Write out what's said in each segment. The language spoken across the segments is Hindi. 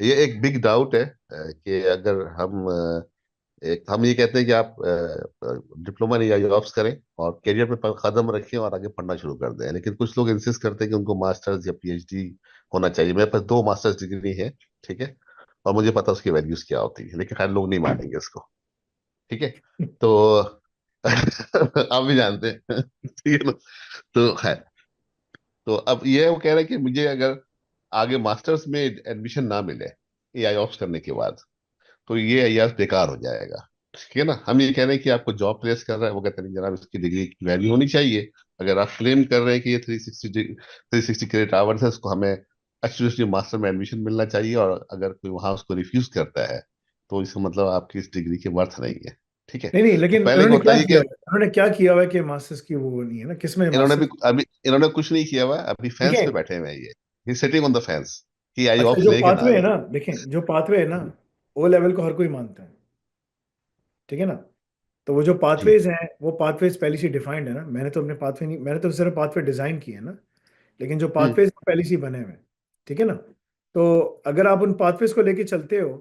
ये एक बिग डाउट है कि अगर हम ये कहते हैं कि आप डिप्लोमा या जॉब्स करें और करियर पे कदम रखें और आगे पढ़ना शुरू कर दें, लेकिन कुछ लोग इंसिस्ट करते हैं कि उनको मास्टर्स या पीएचडी होना चाहिए। मेरे पास दो मास्टर्स डिग्री है, ठीक है, और मुझे पता है उसकी वैल्यूज क्या होती है, लेकिन खैर लोग नहीं मानेंगे इसको, ठीक है। तो आप भी जानते हैं, ठीक है ना। तो खैर, तो अब ये वो कह रहे हैं कि मुझे अगर आगे मास्टर्स में एडमिशन ना मिले एआई ऑप्स करने के बाद, तो ये अय्याज बेकार हो जाएगा, ठीक है ना। हम ये कह रहे हैं कि आपको जॉब प्लेस कर रहा है, वो कहते हैं नहीं जनाब, इसकी डिग्री की वैल्यू होनी चाहिए। अगर आप क्लेम कर रहे हैं कि ये 360 क्रेडिट आवर्स है, उसको हमें एक्चुअली मास्टर में एडमिशन मिलना चाहिए, और अगर कोई वहां उसको रिफ्यूज करता है तो इसका मतलब आपकी इस डिग्री की वर्थ नहीं है, ठीक है। नहीं नहीं, तो लेकिन पहले उन्होंने क्या क्या बताइए किया कि हुआ है, उन्होंने क्या किया हुआ है कि मास्टर्स की वो नहीं है ना, किसमें इन्होंने भी मास्टर्स। अभी इन्होंने कुछ नहीं किया हुआ है, अभी फेंस पे देखें, बैठे हुए हैं ये सिटिंग ऑन द फेंस कि आई अच्छा ऑप्स जो लेके ना पाथवे है ले। ना, देखें जो पाथवे है ना, ओ लेवल को हर कोई मानता है, ठीक है ना। तो वो जो जी। पाथवेज हैं वो पाथवेज पहले से डिफाइंड है ना, मैंने तो अपने पाथवे नहीं, मैंने तो सिर्फ पाथवे डिजाइन किए हैं ना, लेकिन जो हम्म। पाथवेज पहले से ही बने हुए हैं, ठीक है ना। तो अगर आप उन पाथवेज को लेके चलते हो,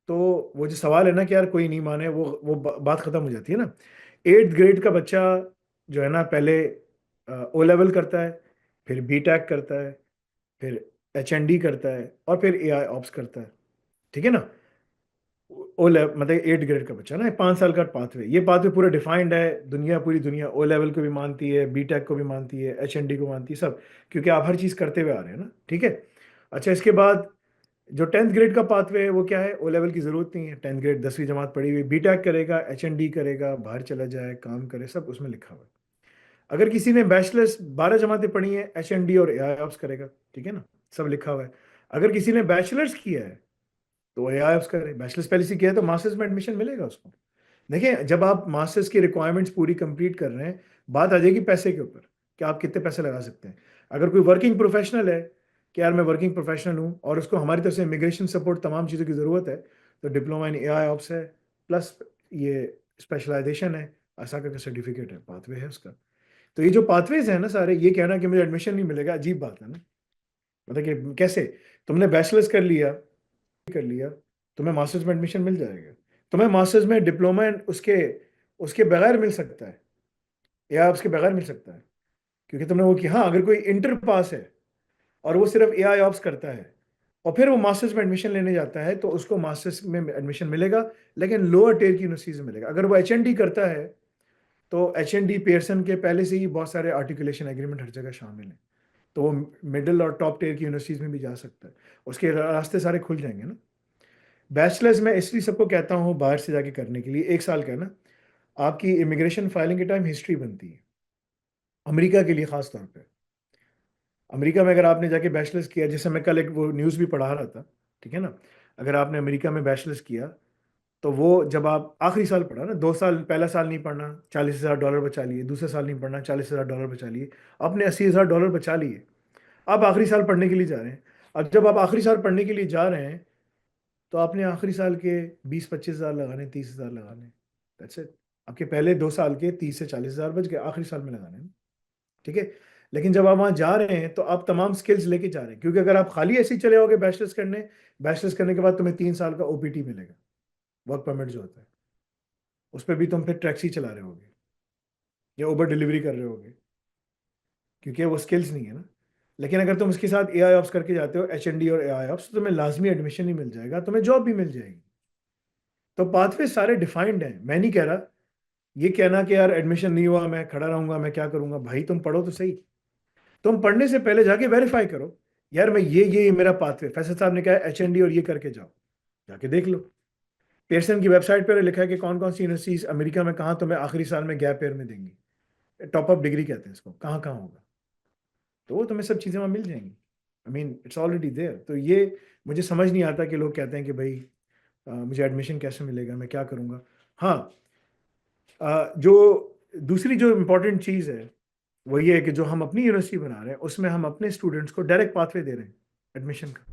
तो वो जो सवाल है ना कि यार कोई नहीं माने, वो बात खत्म हो जाती है ना। 8th ग्रेड का बच्चा जो है ना, पहले ओ लेवल करता है, फिर बी टेक करता है, फिर HND करता है, और फिर AI ऑप्स करता है, ठीक है ना। ओ लेवल मतलब 8th ग्रेड का बच्चा ना, 5 साल का पाथवे, ये पाथवे पूरा डिफाइंड है। दुनिया, पूरी दुनिया ओ लेवल को भी मानती है, बी टेक को भी मानती है, HND को मानती है, सब, क्योंकि आप हर चीज़ करते हुए आ रहे हैं ना, ठीक है। अच्छा, इसके बाद जो 10th ग्रेड का पाथवे है वो क्या है, ओ लेवल की जरूरत नहीं है, 10th ग्रेड 10वीं जमात पढ़ी हुई, बी टेक करेगा, HND करेगा, बाहर चला जाए काम करे, सब उसमें लिखा हुआ है। अगर किसी ने बैचलर्स 12 जमातें पढ़ी हैं, HND और AI ऑप्स करेगा, ठीक है ना, सब लिखा हुआ है। अगर किसी ने बैचलर्स किया है तो AI ऑप्स करे, बैचलर्स पहले से किया है तो मास्टर्स में एडमिशन मिलेगा उसको। देखिए, जब आप मास्टर्स की रिक्वायरमेंट्स पूरी कंप्लीट कर रहे हैं, बात आ जाएगी पैसे के ऊपर, कि आप कितने पैसे लगा सकते हैं। अगर कोई वर्किंग प्रोफेशनल है कि यार मैं वर्किंग प्रोफेशनल हूँ और उसको हमारी तरफ से इमिग्रेशन सपोर्ट तमाम चीज़ों की ज़रूरत है, तो डिप्लोमा इन AI ऑप्स है, प्लस ये स्पेशलाइजेशन है, आसाका का सर्टिफिकेट है, पाथवे है उसका। तो ये जो पाथवेज है ना सारे, ये कहना कि मुझे एडमिशन नहीं मिलेगा, अजीब बात है ना। मतलब कि कैसे, तुमने बैचलर्स कर लिया, तुम्हें मास्टर्स में एडमिशन मिल जाएगा। तुम्हें मास्टर्स में डिप्लोमा उसके उसके बगैर मिल सकता है, या उसके बगैर मिल सकता है, क्योंकि तुमने वो किया। हाँ, अगर कोई इंटर पास है और वो सिर्फ AI ऑप्स करता है और फिर वो मास्टर्स में एडमिशन लेने जाता है, तो उसको मास्टर्स में एडमिशन मिलेगा, लेकिन लोअर टियर की यूनिवर्सिटीज में मिलेगा। अगर वो HND करता है, तो HND पेयरसन के पहले से ही बहुत सारे आर्टिकुलेशन एग्रीमेंट हर जगह शामिल हैं, तो वो मिडिल और टॉप टियर की यूनिवर्सिटीज में भी जा सकता है, उसके रास्ते सारे खुल जाएंगे ना। बैचलर्स में इसलिए सबको कहता हूँ बाहर से जाके करने के लिए, 1 साल का है ना, आपकी इमिग्रेशन फाइलिंग के टाइम हिस्ट्री बनती है, अमेरिका के लिए खास तौर पे। अमेरिका में अगर आपने जाके बैचलर्स किया, जैसे मैं कल एक वो न्यूज़ भी पढ़ा रहा था, ठीक है ना, अगर आपने अमेरिका में बैचलर्स किया, तो वो जब आप आखिरी साल पढ़ा ना, 2 साल, पहला साल नहीं पढ़ना, $40,000 बचा लिए, दूसरे साल नहीं पढ़ना, $40,000 बचा लिए, आपने $80,000 बचा लिए। आप आखिरी साल पढ़ने के लिए जा रहे हैं। अब जब आप आखिरी साल पढ़ने के लिए जा रहे हैं, तो आपने आखिरी साल के 20-25 हज़ार लगाने, 30 हज़ार लगाने, दैट्स इट। आपके पहले 2 साल के 30 से 40 हज़ार बच गए, आखिरी साल में लगाने हैं, ठीक है। लेकिन जब आप वहाँ जा रहे हैं, तो आप तमाम स्किल्स लेके जा रहे हैं, क्योंकि अगर आप खाली ऐसे ही चले जाओगे बैचलर्स करने के बाद तुम्हें 3 साल का OPT मिलेगा, वर्क परमिट जो होता है, उस पर भी तुम फिर टैक्सी चला रहे होगे या उबर डिलीवरी कर रहे होगे, क्योंकि वो स्किल्स नहीं है ना। लेकिन अगर तुम उसके साथ AI ऑप्स करके जाते हो, HND और AI ऑप्स, तो तुम्हें लाजमी एडमिशन ही मिल जाएगा, तुम्हें जॉब भी मिल जाएगी। तो पाथवे सारे डिफाइंड हैं, मैं नहीं कह रहा, ये कहना कि यार एडमिशन नहीं हुआ मैं खड़ा रहूंगा, मैं क्या करूंगा, भाई तुम पढ़ो तो सही। तुम पढ़ने से पहले जाके वेरीफाई करो, यार मैं ये मेरा पाथवे, फैसल साहब ने कहा HND और ये करके जाओ, जाके देख लो। पेयरसन की वेबसाइट पर लिखा है कि कौन कौन सी यूनिवर्सिटीज अमेरिका में कहाँ तुम्हें आखिरी साल में गैप ईयर में देंगी, टॉप अप डिग्री कहते हैं इसको, कहाँ कहाँ होगा, तो वो तुम्हें सब चीज़ें वहाँ मिल जाएंगी। I mean it's already there. तो ये मुझे समझ नहीं आता कि लोग कहते हैं कि भाई मुझे एडमिशन कैसे मिलेगा, मैं क्या करूँगा। हाँ, जो दूसरी जो इम्पोर्टेंट चीज़ है वो ये है कि जो हम अपनी यूनिवर्सिटी बना रहे हैं, उसमें हम अपने स्टूडेंट्स को डायरेक्ट पाथवे दे रहे हैं एडमिशन का।